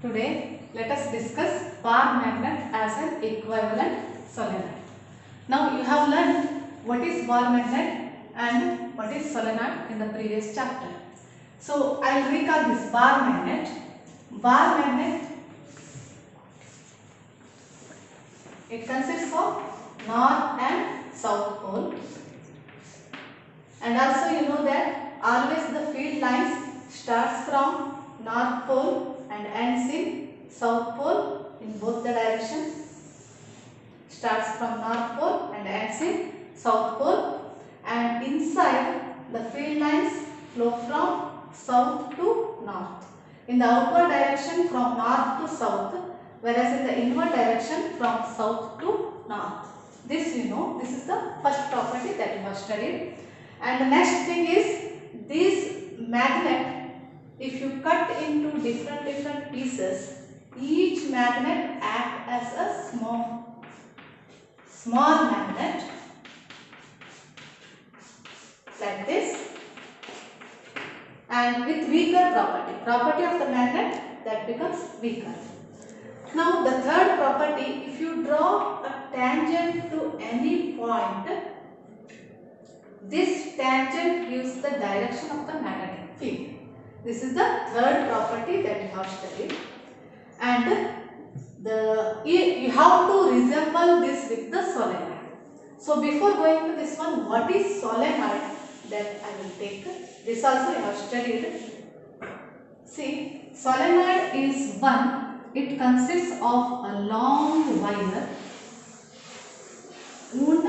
Today let us discuss bar magnet as an equivalent solenoid. Now you have learned what is bar magnet and what is solenoid in the previous chapter. So I will recall this bar magnet. Bar magnet, it consists of north and south pole, and also you know that always the field lines starts from north pole and ends in south pole in both the directions. Starts from north pole and ends in south pole, and inside the field lines flow from south to north. In the outward direction from north to south, whereas in the inward direction from south to north. This you know, this is the first property that you have studied. And the next thing is, this magnet, if you cut into different pieces, each magnet acts as a small magnet like this, and with weaker property of the magnet that becomes weaker. Now the third property, if you draw a tangent to any point, this tangent gives the direction of the magnetic field. This is the third property that you have studied, and you have to resemble this with the solenoid. So before going to this one, what is solenoid, that I will take. This also you have studied. See, solenoid is one, it consists of a long wire wound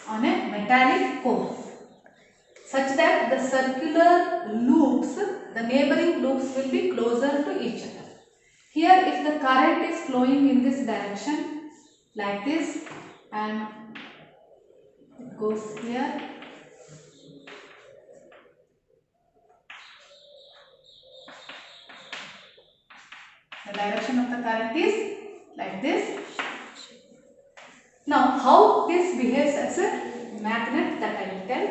on a metallic core, such that the circular loops, the neighboring loops will be closer to each other. Here if the current is flowing in this direction like this, and it goes here, the direction of the current is like this. Now how this behaves as a magnet, that I will tell.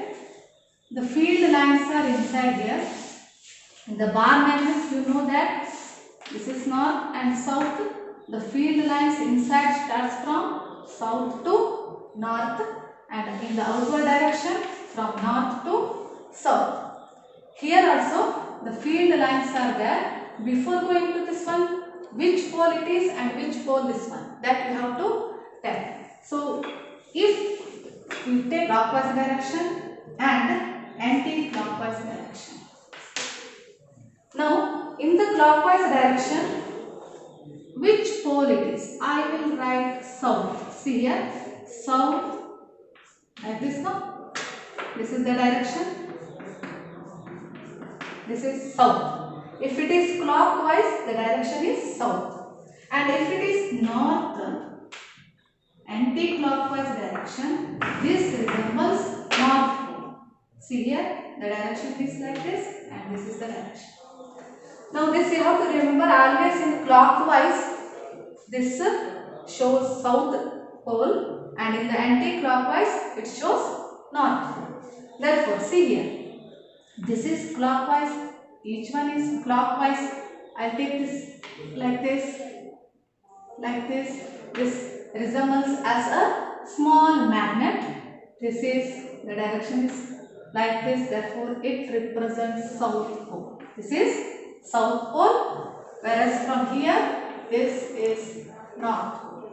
The field lines are inside here. In the bar magnets you know that this is north and south. The field lines inside starts from south to north, and in the outward direction from north to south. Here also the field lines are there. Before going to this one, which pole it is and which pole this one, that you have to tell. So if you take clockwise direction and anti-clockwise direction. Now in the clockwise direction, which pole it is? I will write south. See here, south, like this now. This is the direction. This is south. If it is clockwise, the direction is south. And if it is north, anti-clockwise direction, this resembles north pole. See here, the direction is like this and this is the direction. Now this you have to remember, always in clockwise this shows south pole, and in the anti-clockwise it shows north pole. Therefore see here, this is clockwise, each one is clockwise. I will take this like this, like this. This resembles as a small magnet. This is, the direction is like this, therefore it represents south pole. This is south pole, whereas from here this is north pole.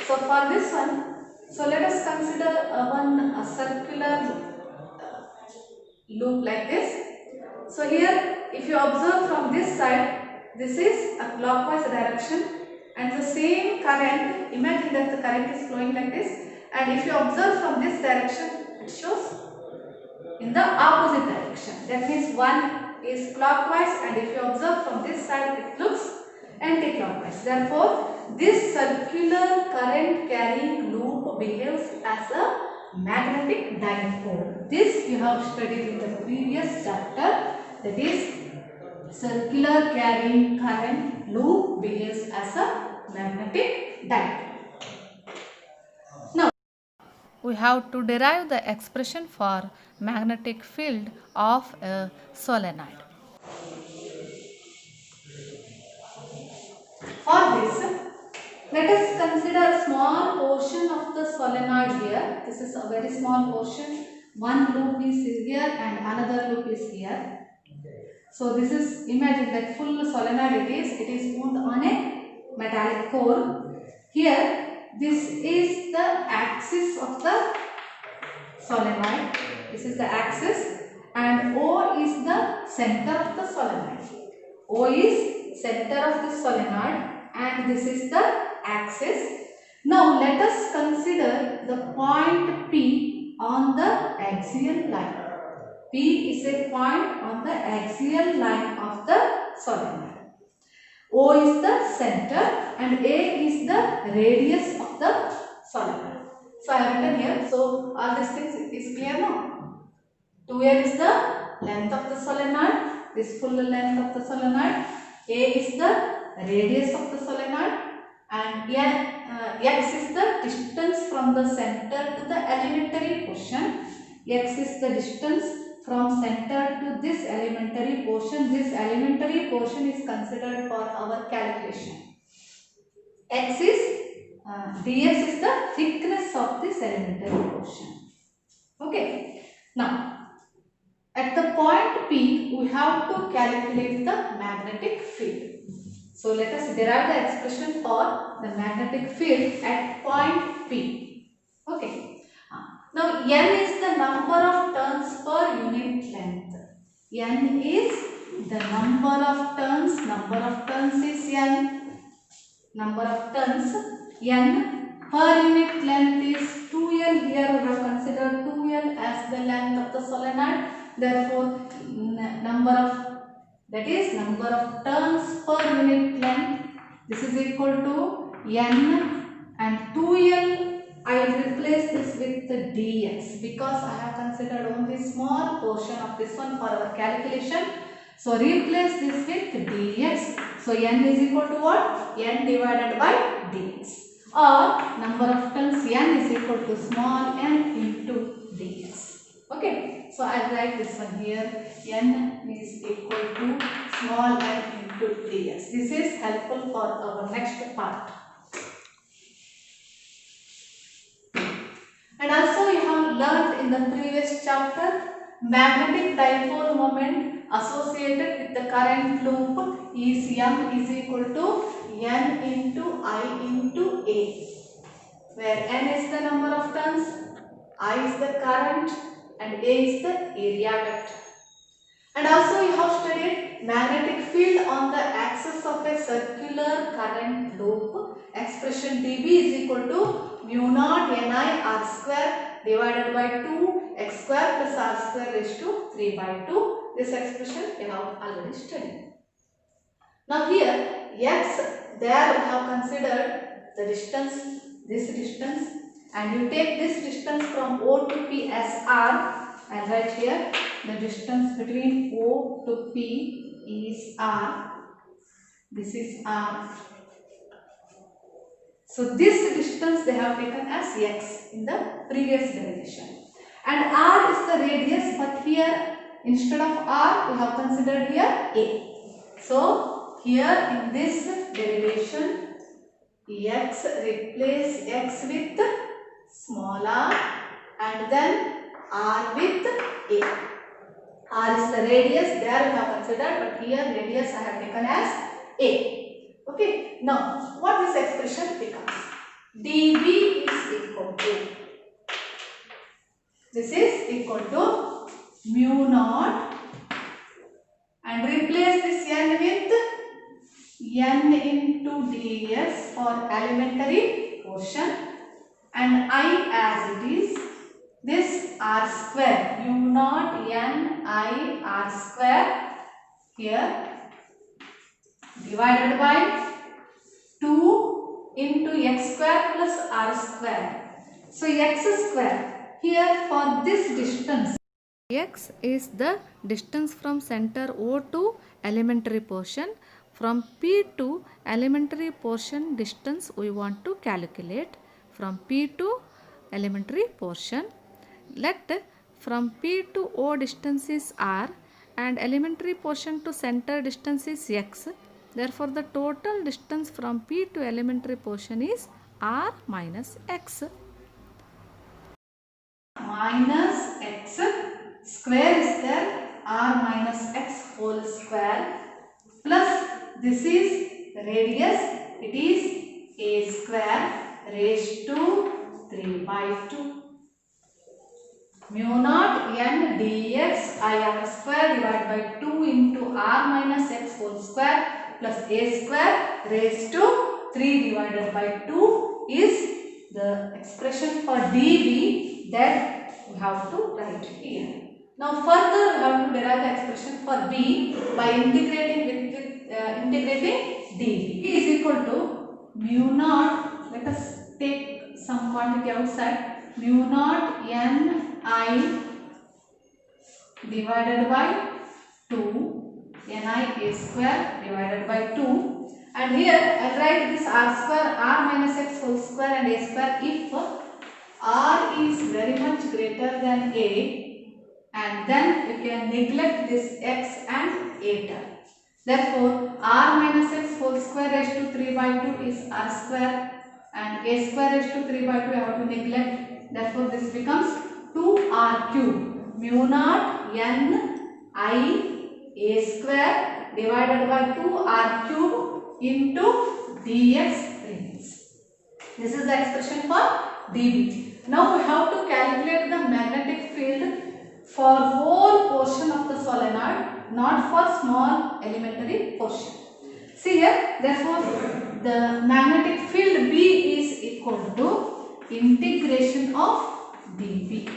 So for this one, so let us consider a circular loop like this. So here if you observe from this side, this is a clockwise direction, and the same current, imagine that the current is flowing like this, and if you observe from this direction, it shows in the opposite direction. That means one is clockwise, and if you observe from this side, it looks anti-clockwise. Therefore this circular current carrying loop behaves as a magnetic dipole. This you have studied in the previous chapter, that is, circular carrying current loop behaves as a magnetic dipole. Now we have to derive the expression for magnetic field of a solenoid. Let us consider a small portion of the solenoid here. This is a very small portion. One loop is here and another loop is here. So this is, imagine that full solenoid it is wound on a metallic core. Here this is the axis of the solenoid. This is the axis and O is the center of the solenoid. O is center of the solenoid and this is the axis. Now let us consider the point P on the axial line. P is a point on the axial line of the solenoid. O is the center and A is the radius of the solenoid. So I have written here. So all these things is clear now. 2L is the length of the solenoid. This full length of the solenoid. A is the radius of the solenoid and X is the distance from the center to the elementary portion. X is the distance from center to this elementary portion. This elementary portion is considered for our calculation. X is dx is the thickness of this elementary portion. Okay. Now, at the point P, we have to calculate the magnetic field. So let us derive the expression for the magnetic field at point P. Okay. Now N is the number of turns per unit length. N is the number of turns. Number of turns is N. Number of turns N per unit length is 2L. Here we have considered 2L as the length of the solenoid. Therefore, number of turns per unit length. This is equal to N and 2L. I will replace this with the dx because I have considered only small portion of this one for our calculation. So replace this with dx. So N is equal to what? N divided by dx. Or number of turns N is equal to small n into dx. Okay. So I will write this one here. N is equal to small n into dx. This is helpful for our next part. And also you have learned in the previous chapter magnetic dipole moment associated with the current loop is M is equal to N into I into A, where N is the number of turns, I is the current and A is the area vector. And also you have studied magnetic field on the axis of a circular current loop. Expression dB is equal to mu naught Ni R square divided by 2 x square plus R square raised to 3 by 2. This expression we have already studied. Now here x, there we have considered the distance, this distance, and you take this distance from O to P as R. And right here the distance between O to P is R. This is R. So this distance they have taken as x in the previous derivation. And R is the radius, but here instead of R we have considered here A. So here in this derivation x, replace x with small r and then R with A. R is the radius, there we have considered, but here radius I have taken as A. Okay, now what this expression becomes? dB is equal to, this is equal to mu naught and replace this N with N into ds for elementary portion and I as it is. This R square, mu naught N I R square here divided by 2 into x square plus R square. So x square, here for this distance, x is the distance from center O to elementary portion. From P to elementary portion distance we want to calculate. From P to elementary portion, let from P to O distance is R and elementary portion to center distance is x. Therefore, the total distance from P to elementary portion is r minus x. Minus x square is there, r minus x whole square, plus this is the radius, it is a square raised to 3 by 2. Mu naught n dx I r square divided by 2 into r minus x whole square plus a square raised to 3 divided by 2 is the expression for dv that we have to write here. Now further we have to derive the expression for b by integrating integrating dv. B is equal to mu naught, let us take some quantity outside, mu naught n I divided by 2 ni a square divided by 2, and here I write this r square, r minus x whole square and a square if r is very much greater than a, and then you can neglect this x and a term. Therefore r minus x whole square raised to 3 by 2 is r square, and a square raised to 3 by 2 I have to neglect. Therefore this becomes 2r cube mu naught n I a square divided by 2r cube into dx remains. This is the expression for dv. Now we have to calculate the magnetic field for whole portion of the solenoid, not for small elementary portion. See here, therefore the magnetic field B is equal to integration of dv.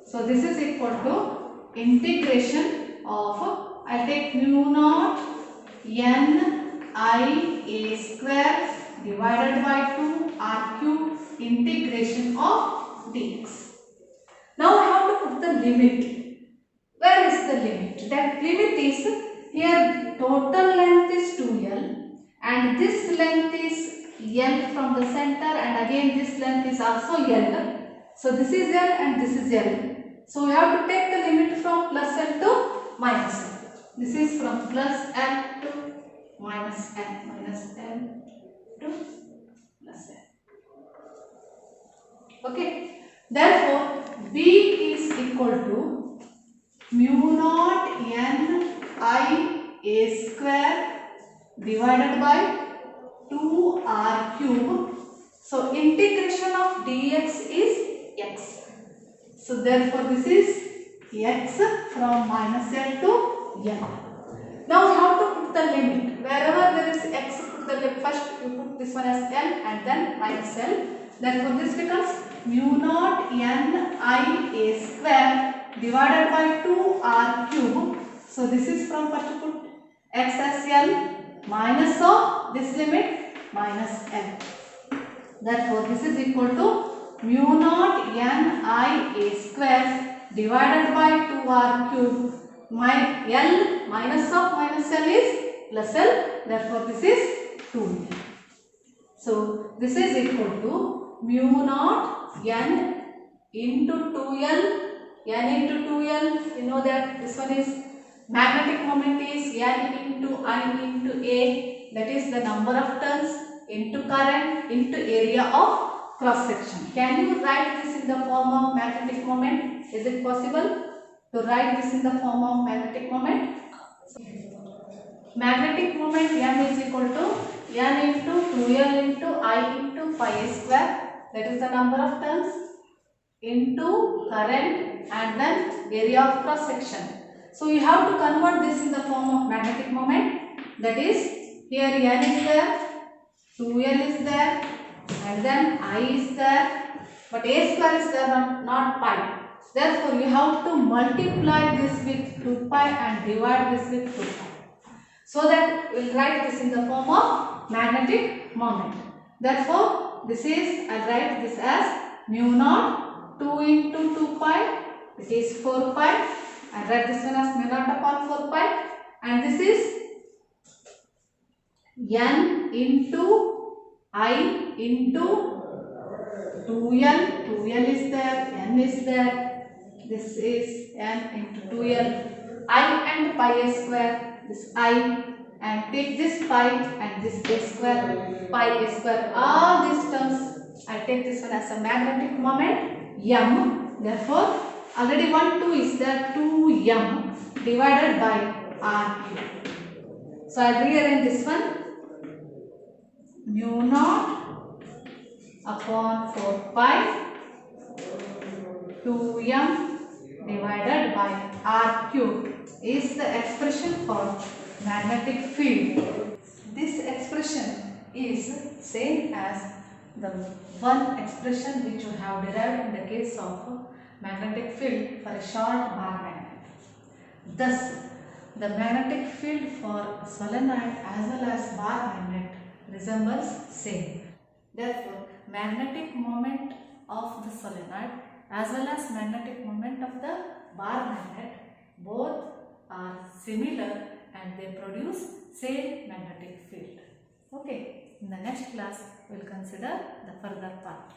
So this is equal to integration of, I take mu naught n I a square divided by 2 r cube integration of dx. Now I have to put the limit. Where is the limit? That limit is, here total length is 2l and this length is l from the center, and again this length is also l. So this is l and this is l. So we have to take the limit from plus l to minus l. This is from plus l to minus l, minus l to plus l. Okay. Therefore B is equal to mu naught n I a square divided by 2r cube. So integration of dx is x. So therefore this is x from minus l to l. Now we have to put the limit. Wherever there is x, put the limit. First you put this one as l and then minus l. Therefore this becomes mu naught n I a square divided by 2r cube. So this is from, first you put x as l minus of this limit minus l. Therefore this is equal to mu naught n I a square divided by 2r cube. My l minus of minus l is plus l. Therefore this is 2l. So this is equal to mu naught n into 2l, n into 2l, you know that this one is magnetic moment is n into I into a, that is the number of turns, into current into area of cross section. Can you write this in the form of magnetic moment? Is it possible to write this in the form of magnetic moment? Magnetic moment m is equal to n into 2l into I into pi square, that is the number of turns, into current and then area of cross section. So you have to convert this in the form of magnetic moment. That is, here n is there, 2l is there, and then I is there, but a square is there, not pi. Therefore you have to multiply this with 2 pi and divide this with 2 pi. So that we will write this in the form of magnetic moment. Therefore this is, I write this as mu naught 2 into 2 pi, this is 4 pi. I write this one as mu naught upon 4 pi, and this is n into I into 2l, 2l is there, n is there, this is n into 2l, I and pi square, this I, and take this pi and this a square, pi a square, all these terms. I take this one as a magnetic moment m. Therefore, already 1, 2 is there, 2m divided by r cube. So I rearrange this one, mu naught upon 4 pi 2m divided by r cube is the expression for magnetic field. This expression is same as the one expression which you have derived in the case of magnetic field for a short bar magnet. Thus, the magnetic field for solenoid as well as bar magnet resembles same. Therefore, magnetic moment of the solenoid as well as magnetic moment of the bar magnet both are similar and they produce same magnetic field. Okay, in the next class we will consider the further part.